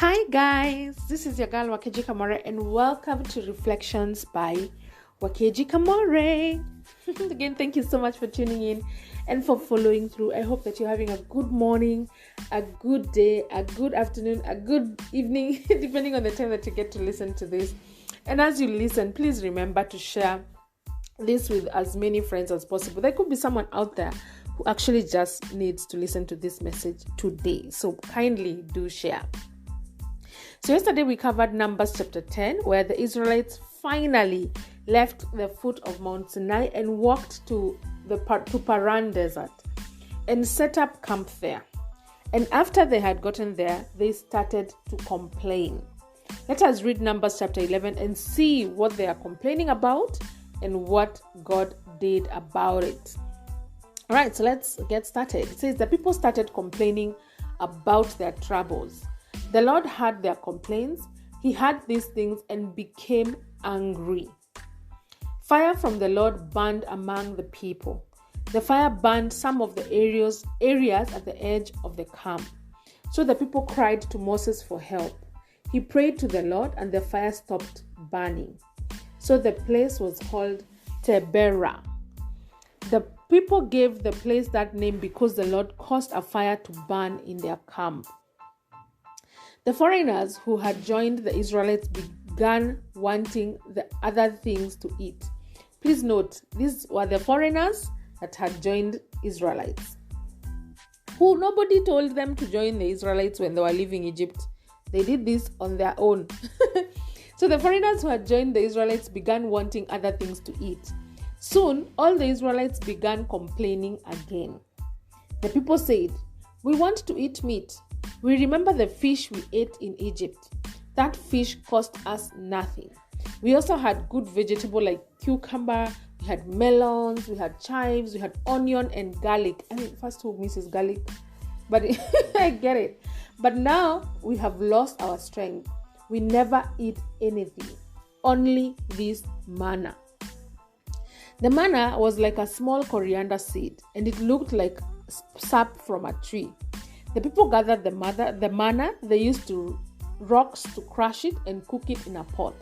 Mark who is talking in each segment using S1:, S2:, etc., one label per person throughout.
S1: Hi guys, this is your girl Wakeji Kamore and welcome to Reflections by Wakeji Kamore. Again, thank you so much for tuning in and for following through. I hope that you're having a good morning, a good day, a good afternoon, a good evening, depending on the time that you get to listen to this. And as you listen, please remember to share this with as many friends as possible. There could be someone out there who actually just needs to listen to this message today. So kindly do share. So yesterday we covered Numbers chapter 10, where the Israelites finally left the foot of Mount Sinai and walked to Paran desert and set up camp there. And after they had gotten there, they started to complain. Let us read Numbers chapter 11 and see what they are complaining about and what God did about it. All right, so let's get started. It says the people started complaining about their troubles. The Lord heard their complaints. He heard these things and became angry. Fire from the Lord burned among the people. The fire burned some of the areas at the edge of the camp. So the people cried to Moses for help. He prayed to the Lord and the fire stopped burning. So the place was called Taberah. The people gave the place that name because the Lord caused a fire to burn in their camp. The foreigners who had joined the Israelites began wanting the other things to eat. Please note, these were the foreigners that had joined Israelites. Nobody told them to join the Israelites when they were leaving Egypt. They did this on their own. So the foreigners who had joined the Israelites began wanting other things to eat. Soon, all the Israelites began complaining again. The people said, "We want to eat meat. We remember the fish we ate in Egypt. That fish cost us nothing. We also had good vegetable like cucumber, we had melons, we had chives, we had onion and garlic." I mean, first who misses garlic? But I get it. But now we have lost our strength. We never eat anything, only this manna. The manna was like a small coriander seed, and it looked like sap from a tree. The people gathered the manna. They used rocks to crush it and cook it in a pot.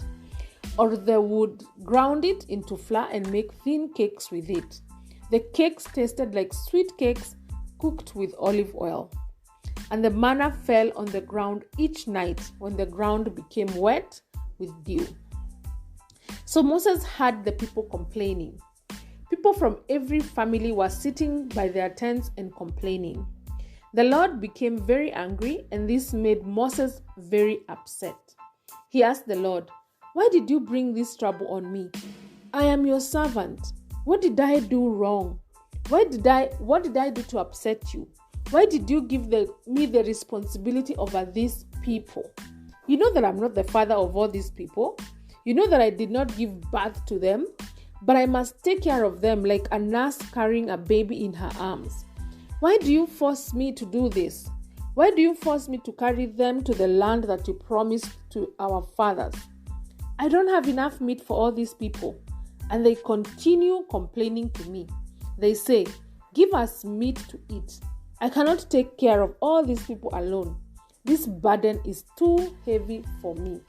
S1: Or they would ground it into flour and make thin cakes with it. The cakes tasted like sweet cakes cooked with olive oil. And the manna fell on the ground each night when the ground became wet with dew. So Moses heard the people complaining. People from every family were sitting by their tents and complaining. The Lord became very angry, and this made Moses very upset. He asked the Lord, "Why did you bring this trouble on me? I am your servant. What did I do wrong? What did I do to upset you? Why did you give me the responsibility over these people? You know that I'm not the father of all these people. You know that I did not give birth to them, but I must take care of them like a nurse carrying a baby in her arms. Why do you force me to do this? Why do you force me to carry them to the land that you promised to our fathers? I don't have enough meat for all these people." And they continue complaining to me. They say, "Give us meat to eat. I cannot take care of all these people alone. This burden is too heavy for me.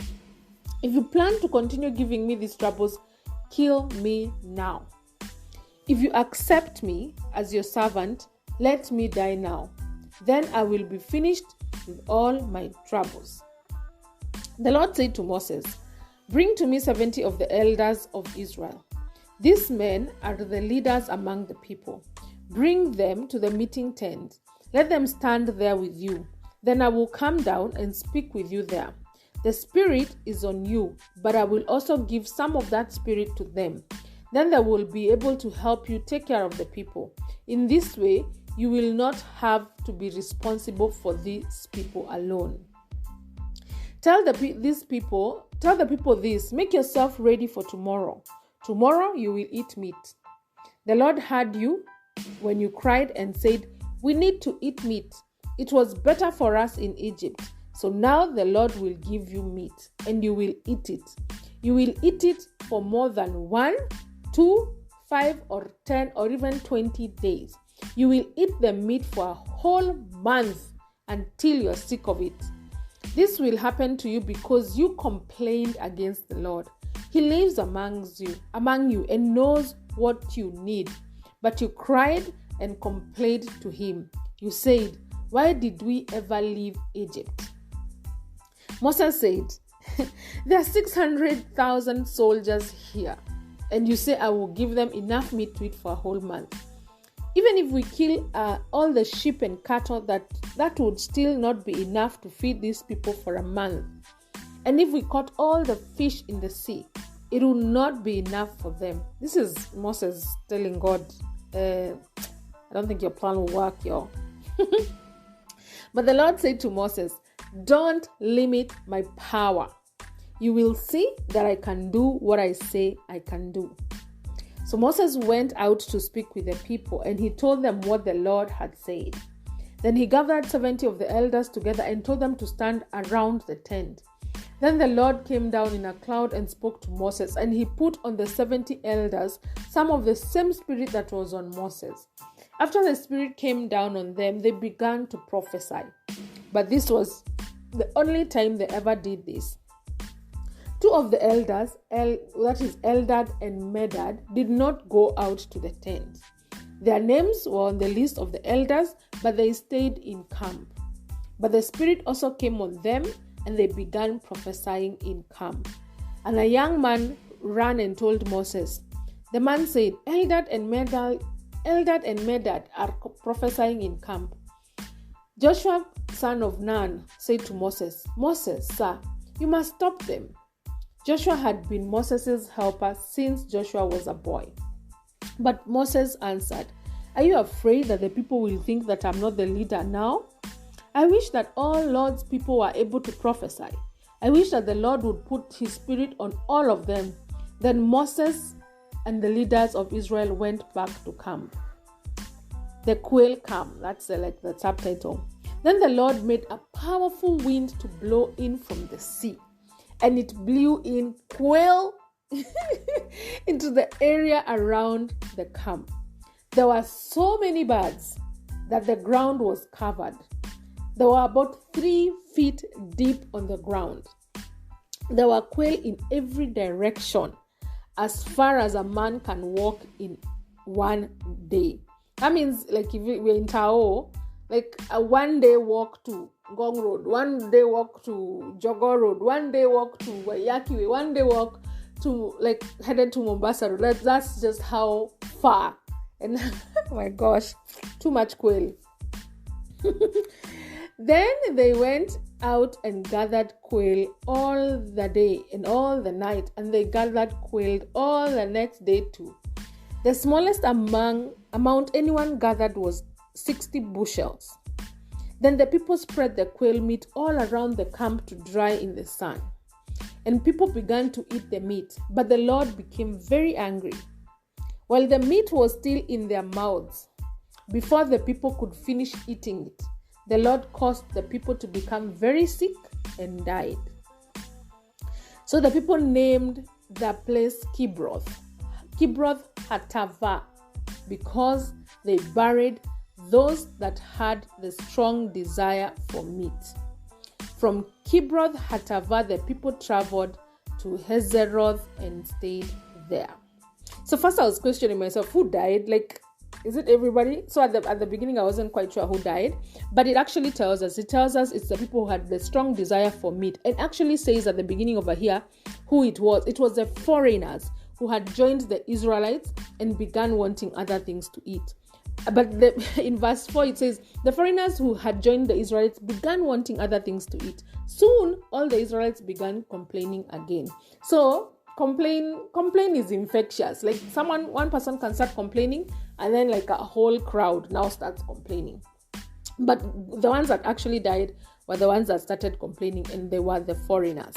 S1: If you plan to continue giving me these troubles, kill me now. If you accept me as your servant, let me die now. Then I will be finished with all my troubles." The Lord said to Moses, "Bring to me 70 of the elders of Israel. These men are the leaders among the people. Bring them to the meeting tent. Let them stand there with you. Then I will come down and speak with you there. The Spirit is on you, but I will also give some of that Spirit to them. Then they will be able to help you take care of the people. In this way, you will not have to be responsible for these people alone. Tell the people this, make yourself ready for tomorrow. Tomorrow you will eat meat. The Lord heard you when you cried and said, 'We need to eat meat. It was better for us in Egypt.' So now the Lord will give you meat, and you will eat it. You will eat it for more than 1, 2, 5, or 10, or even 20 days. You will eat the meat for a whole month until you're sick of it. This will happen to you because you complained against the Lord. He lives among you and knows what you need. But you cried and complained to him. You said, why did we ever leave Egypt? Moses said, there are 600,000 soldiers here, and you say I will give them enough meat to eat for a whole month. Even if we kill all the sheep and cattle, that would still not be enough to feed these people for a month. And if we caught all the fish in the sea, it will not be enough for them. This is Moses telling God, I don't think your plan will work, y'all. But the Lord said to Moses, don't limit my power. You will see that I can do what I say I can do. So Moses went out to speak with the people, and he told them what the Lord had said. Then he gathered 70 of the elders together and told them to stand around the tent. Then the Lord came down in a cloud and spoke to Moses, and he put on the 70 elders some of the same spirit that was on Moses. After the spirit came down on them, they began to prophesy. But this was the only time they ever did this. Two of the elders, that is Eldad and Medad, did not go out to the tent. Their names were on the list of the elders, but they stayed in camp. But the Spirit also came on them, and they began prophesying in camp. And a young man ran and told Moses. The man said, Eldad and Medad are prophesying in camp. Joshua, son of Nun, said to Moses, Moses, sir, you must stop them. Joshua had been Moses' helper since Joshua was a boy. But Moses answered, are you afraid that the people will think that I'm not the leader now? I wish that all Lord's people were able to prophesy. I wish that the Lord would put his spirit on all of them. Then Moses and the leaders of Israel went back to camp. The quail came. That's the subtitle. Then the Lord made a powerful wind to blow in from the sea, and it blew in quail into the area around the camp. There were so many birds that the ground was covered. They were about 3 feet deep on the ground. There were quail in every direction, as far as a man can walk in one day. That means, like, if we're in Tao, like a one-day walk to Gong Road, one day walk to Jogo Road, one day walk to Wayaki Way, one day walk to, like, headed to Mombasa Road. That's just how far. And oh my gosh, too much quail. Then they went out and gathered quail all the day and all the night, and they gathered quail all the next day too. The smallest amount anyone gathered was 60 bushels. Then the people spread the quail meat all around the camp to dry in the sun. And people began to eat the meat, but the Lord became very angry. While the meat was still in their mouths, before the people could finish eating it, the Lord caused the people to become very sick and died. So the people named the place Kibroth Hatava, because they buried those that had the strong desire for meat. From Kibroth Hatava, the people traveled to Hazeroth and stayed there. So first I was questioning myself, who died? Like, is it everybody? So at the beginning I wasn't quite sure who died, but it actually tells us it's the people who had the strong desire for meat. It actually says at the beginning over here who it was. It was the foreigners who had joined the Israelites and began wanting other things to eat. But in verse 4 it says, the foreigners who had joined the Israelites began wanting other things to eat. Soon all the Israelites began complaining again. So complain is infectious. Like one person can start complaining, and then like a whole crowd now starts complaining. But the ones that actually died were the ones that started complaining, and they were the foreigners.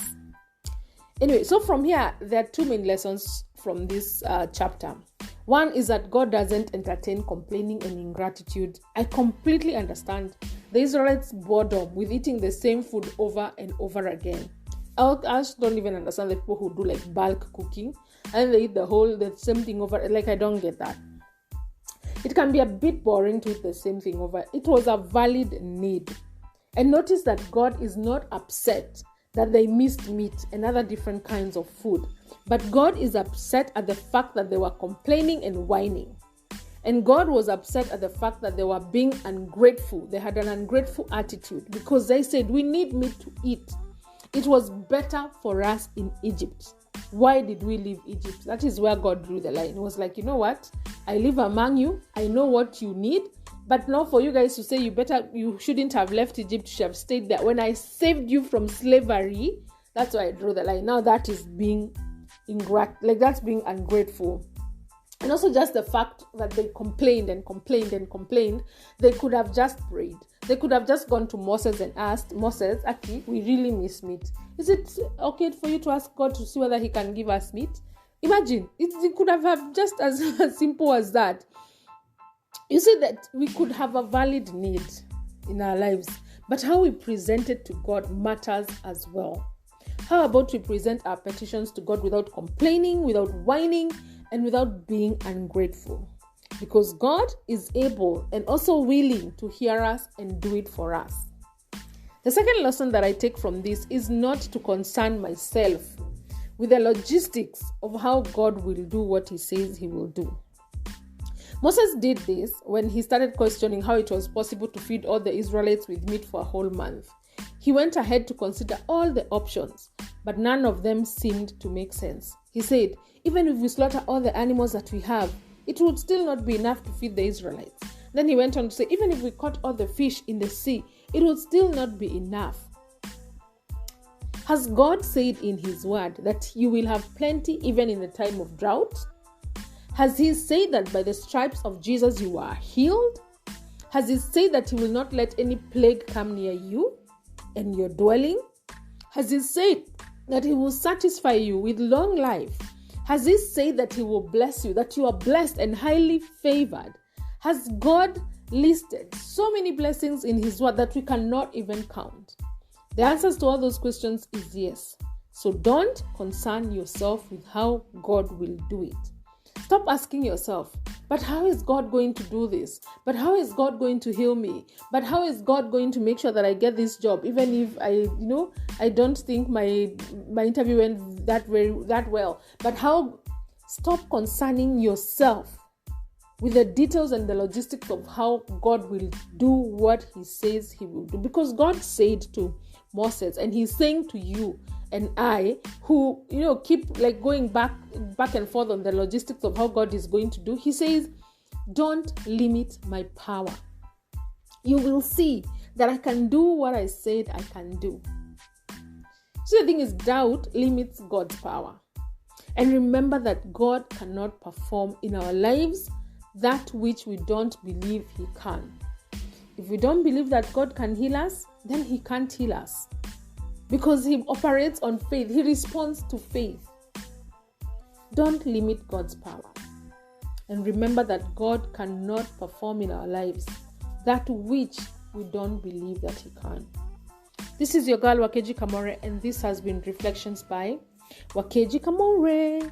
S1: Anyway, so from here there are two main lessons from this chapter. One is that God doesn't entertain complaining and ingratitude. I completely understand the Israelites' boredom with eating the same food over and over again. I just don't even understand the people who do like bulk cooking and they eat the same thing over. Like, I don't get that. It can be a bit boring to eat the same thing over. It was a valid need. And notice that God is not upset that they missed meat and other different kinds of food. But God is upset at the fact that they were complaining and whining. And God was upset at the fact that they were being ungrateful. They had an ungrateful attitude because they said, we need meat to eat. It was better for us in Egypt. Why did we leave Egypt? That is where God drew the line. It was like, you know what? I live among you. I know what you need. But not for you guys to say you shouldn't have left Egypt, you should have stayed there. When I saved you from slavery, that's why I drew the line. Now that is being that's being ungrateful. And also just the fact that they complained and complained and complained, they could have just prayed. They could have just gone to Moses and asked, Moses, Aki, we really miss meat. Is it okay for you to ask God to see whether he can give us meat? Imagine, it could have just as simple as that. You see that we could have a valid need in our lives, but how we present it to God matters as well. How about we present our petitions to God without complaining, without whining, and without being ungrateful? Because God is able and also willing to hear us and do it for us. The second lesson that I take from this is not to concern myself with the logistics of how God will do what he says he will do. Moses did this when he started questioning how it was possible to feed all the Israelites with meat for a whole month. He went ahead to consider all the options, but none of them seemed to make sense. He said, even if we slaughter all the animals that we have, it would still not be enough to feed the Israelites. Then he went on to say, even if we caught all the fish in the sea, it would still not be enough. Has God said in his word that you will have plenty even in the time of drought? Has he said that by the stripes of Jesus you are healed? Has he said that he will not let any plague come near you and your dwelling? Has he said that he will satisfy you with long life? Has he said that he will bless you, that you are blessed and highly favored? Has God listed so many blessings in his word that we cannot even count? The answers to all those questions is yes. So don't concern yourself with how God will do it. Stop asking yourself, but how is God going to do this? But how is God going to heal me? But how is God going to make sure that I get this job, even if I don't think my interview went that well? But how? Stop concerning yourself with the details and the logistics of how God will do what he says he will do. Because God said to Moses, and he's saying to you and I, who keep going back and forth on the logistics of how God is going to do, he says, don't limit my power. You will see that I can do what I said I can do. So the thing is, doubt limits God's power. And remember that God cannot perform in our lives that which we don't believe he can. If we don't believe that God can heal us, then he can't heal us. Because he operates on faith. He responds to faith. Don't limit God's power. And remember that God cannot perform in our lives that which we don't believe that he can. This is your girl, Wakeji Kamore, and this has been Reflections by Wakeji Kamore.